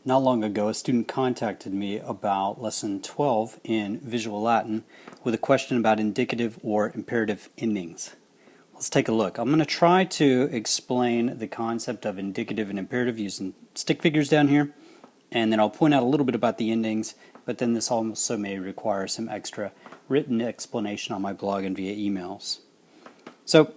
Not long ago, a student contacted me about Lesson 12 in Visual Latin with a question about indicative or imperative endings. Let's take a look. I'm going to try to explain the concept of indicative and imperative using stick figures down here, and then I'll point out a little bit about the endings, but then this also may require some extra written explanation on my blog and via emails. So,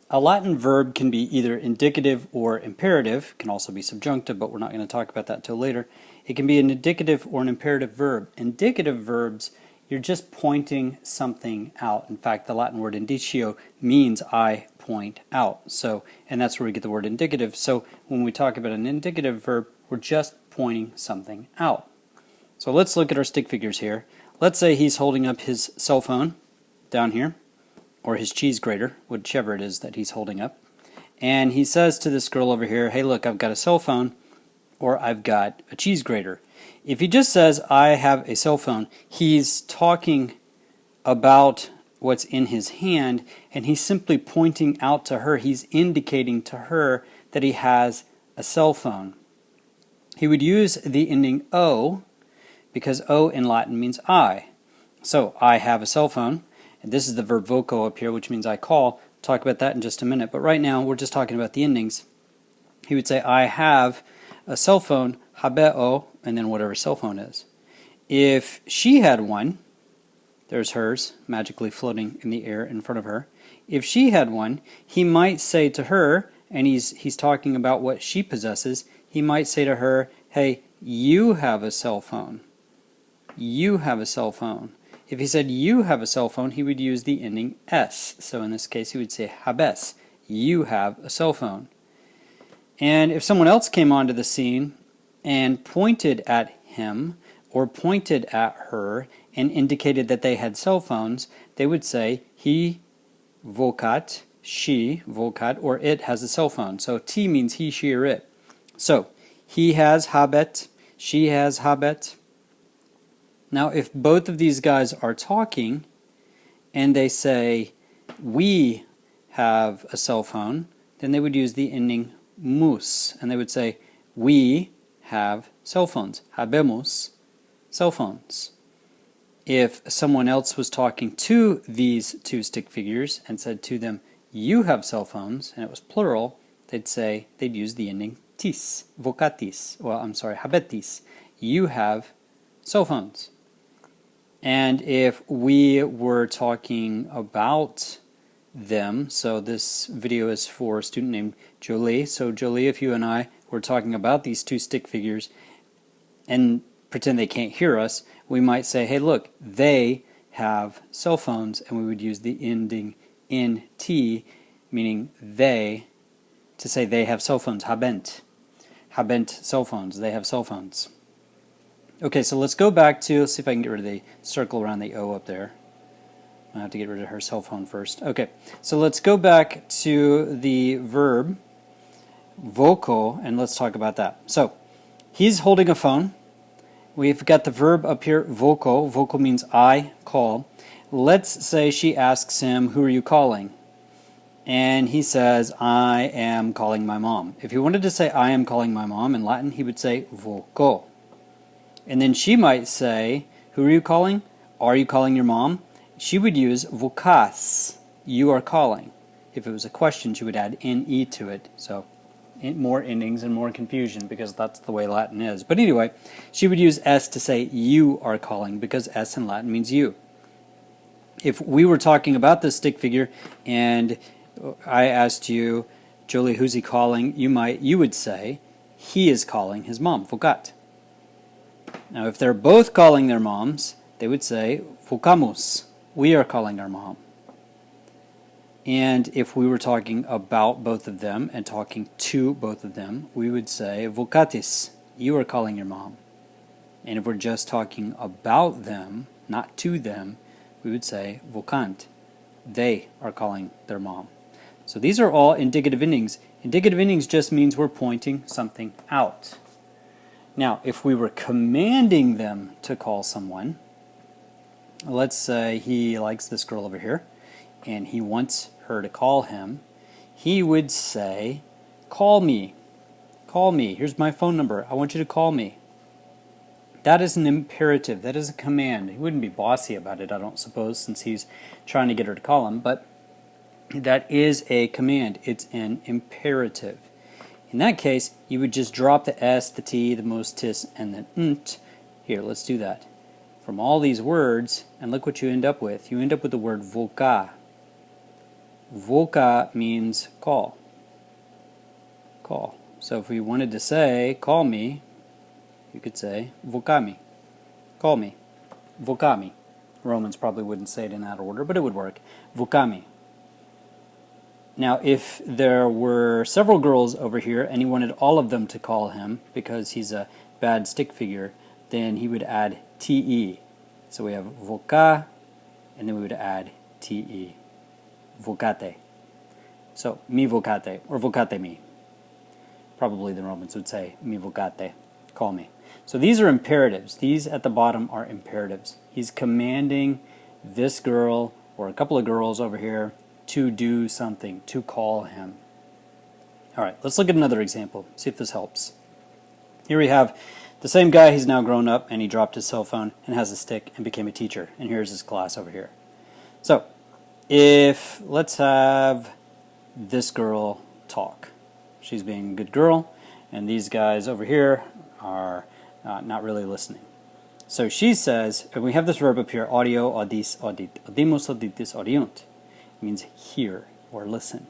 a Latin verb can be either indicative or imperative. It can also be subjunctive, but we're not going to talk about that until later. It can be an indicative or an imperative verb. Indicative verbs, you're just pointing something out. In fact, the Latin word indicio means I point out. And that's where we get the word indicative. So when we talk about an indicative verb, we're just pointing something out. So let's look at our stick figures here. Let's say he's holding up his cell phone down here, or his cheese grater, whichever it is that he's holding up. And he says to this girl over here, hey look, I've got a cell phone, or I've got a cheese grater. If he just says, I have a cell phone, he's talking about what's in his hand, and he's simply pointing out to her, he's indicating to her that he has a cell phone. He would use the ending O, because O in Latin means I. So, I have a cell phone. And this is the verb voco up here, which means I call. We'll talk about that in just a minute. But right now, we're just talking about the endings. He would say, I have a cell phone, habeo, and then whatever cell phone is. If she had one, there's hers, magically floating in the air in front of her. If she had one, he might say to her, and he's talking about what she possesses, he might say to her, hey, you have a cell phone. You have a cell phone. If he said you have a cell phone, he would use the ending s. So in this case, he would say habes. You have a cell phone. And if someone else came onto the scene and pointed at him or pointed at her and indicated that they had cell phones, they would say he vocat, she vocat, or it has a cell phone. So T means he, she, or it. So he has habet, she has habet. Now, if both of these guys are talking and they say, we have a cell phone, then they would use the ending mus, and they would say, we have cell phones. Habemos cell phones. If someone else was talking to these two stick figures and said to them, you have cell phones, and it was plural, they'd use the ending tis, vocatis, habetis. You have cell phones. And if we were talking about them, so this video is for a student named Jolie. So Jolie, if you and I were talking about these two stick figures and pretend they can't hear us, we might say, hey look, they have cell phones, and we would use the ending nt, meaning they, to say they have cell phones, habent. Habent cell phones, they have cell phones. Okay, so let's go back to, let's see if I can get rid of the circle around the O up there. I have to get rid of her cell phone first. Okay, so let's go back to the verb voco, and let's talk about that. So, he's holding a phone. We've got the verb up here, voco. Voco means I call. Let's say she asks him, who are you calling? And he says, I am calling my mom. If he wanted to say, I am calling my mom in Latin, he would say, voco. And then she might say, who are you calling? Are you calling your mom? She would use vocas, you are calling. If it was a question, she would add ne to it. So more endings and more confusion because that's the way Latin is. But anyway, she would use s to say you are calling because s in Latin means you. If we were talking about this stick figure and I asked you, Jolie, who's he calling? You would say, he is calling his mom, vocat. Now, if they're both calling their moms, they would say, vocamos, we are calling our mom. And if we were talking about both of them and talking to both of them, we would say, vocatis, you are calling your mom. And if we're just talking about them, not to them, we would say, vocant, they are calling their mom. So these are all indicative endings. Indicative endings just means we're pointing something out. Now, if we were commanding them to call someone, let's say he likes this girl over here, and he wants her to call him, he would say, call me. call me. Here's my phone number. I want you to call me. That is an imperative. That is a command. He wouldn't be bossy about it, I don't suppose, since he's trying to get her to call him, but that is a command. It's an imperative. In that case, you would just drop the S, the T, the most tis, and the nt. Here, let's do that. From all these words, and look what you end up with. You end up with the word voca. Voca means call. Call. So if we wanted to say, call me, you could say, vocami. Call me. Vocami. Romans probably wouldn't say it in that order, but it would work. Vocami. Now, if there were several girls over here and he wanted all of them to call him because he's a bad stick figure, then he would add te. So we have voca, and then we would add te. Vocate. So, mi vocate, or vocate mi. Probably the Romans would say, mi vocate, call me. So these are imperatives. These at the bottom are imperatives. He's commanding this girl, or a couple of girls over here, to do something, to call him. All right, let's look at another example, see if this helps. Here we have the same guy. He's now grown up, and he dropped his cell phone and has a stick and became a teacher. And here's his class over here. So, let's have this girl talk. She's being a good girl, and these guys over here are not really listening. So she says, and we have this verb up here, audio, audis, audit. Audimus, auditis, audiunt. It means hear or listen.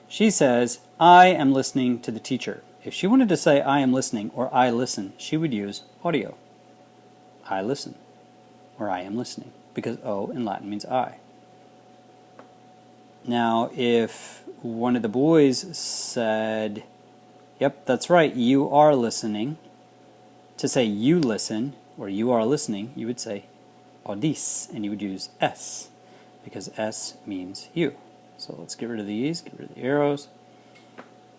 She says, I am listening to the teacher. If she wanted to say I am listening or I listen, she would use audio. I listen, or I am listening, because O in Latin means I. Now, if one of the boys said, yep, that's right, you are listening, to say you listen, or you are listening, you would say audis, and you would use S, because S means you. So let's get rid of these, get rid of the arrows.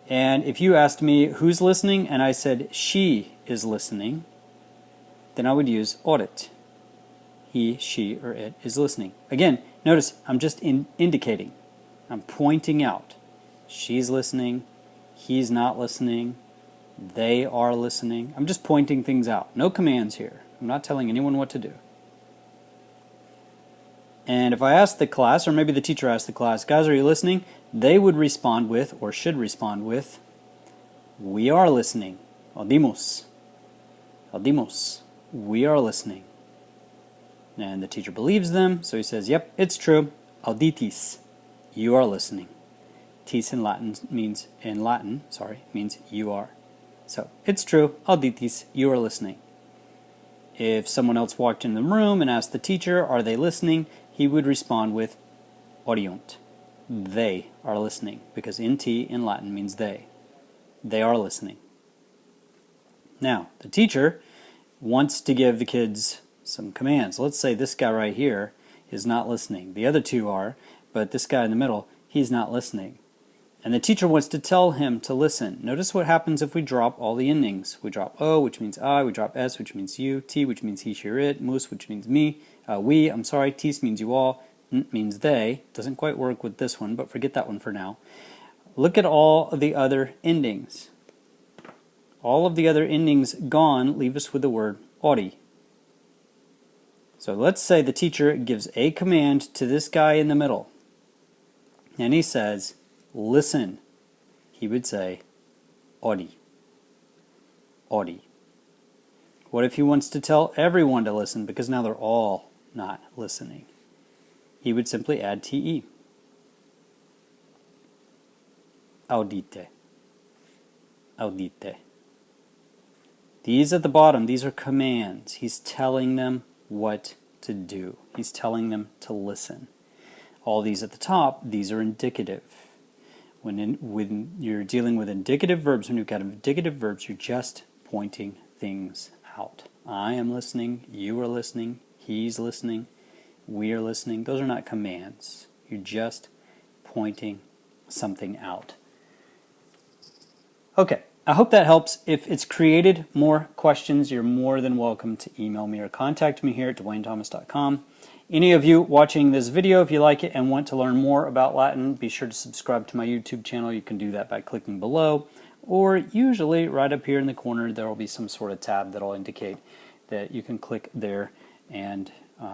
And if you asked me who's listening, and I said she is listening, then I would use audit. He, she, or it is listening. Again, notice I'm just indicating. I'm pointing out. She's listening. He's not listening. They are listening. I'm just pointing things out. No commands here. I'm not telling anyone what to do. And if I asked the class, or maybe the teacher asked the class, guys, are you listening? They would respond with, or should respond with, we are listening. Audimos. Audimos. We are listening. And the teacher believes them, so he says, yep, it's true. Auditis. You are listening. Tis in Latin means you are. So it's true. Auditis. You are listening. If someone else walked in the room and asked the teacher, are they listening? He would respond with audiunt. They are listening, because int in Latin means they. They are listening. Now, the teacher wants to give the kids some commands. Let's say this guy right here is not listening. The other two are, but this guy in the middle, he's not listening. And the teacher wants to tell him to listen. Notice what happens if we drop all the endings. We drop O, which means I. We drop S, which means you. T, which means he, she, or it. Mus, which means me. We, tis means you all. N means they. Doesn't quite work with this one, but forget that one for now. Look at all of the other endings. All of the other endings gone leave us with the word audi. So let's say the teacher gives a command to this guy in the middle. And he says, listen. He would say, audi. Audi. What if he wants to tell everyone to listen, because now they're all not listening? He would simply add te. Audite. Audite. These at the bottom, these are commands. He's telling them what to do. He's telling them to listen. All these at the top, these are indicative. When you're dealing with indicative verbs, when you've got indicative verbs, you're just pointing things out. I am listening, you are listening, he's listening, we are listening. Those are not commands. You're just pointing something out. Okay, I hope that helps. If it's created more questions, you're more than welcome to email me or contact me here at dwanethomas.com. Any of you watching this video, if you like it and want to learn more about Latin, be sure to subscribe to my YouTube channel. You can do that by clicking below, or usually right up here in the corner there will be some sort of tab that will indicate that you can click there and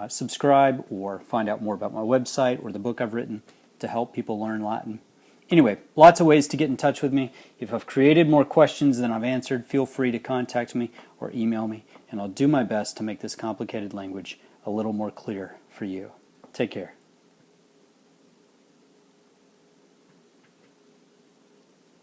subscribe or find out more about my website or the book I've written to help people learn Latin. Anyway, lots of ways to get in touch with me. If I've created more questions than I've answered, feel free to contact me or email me, and I'll do my best to make this complicated language a little more clear for you. Take care.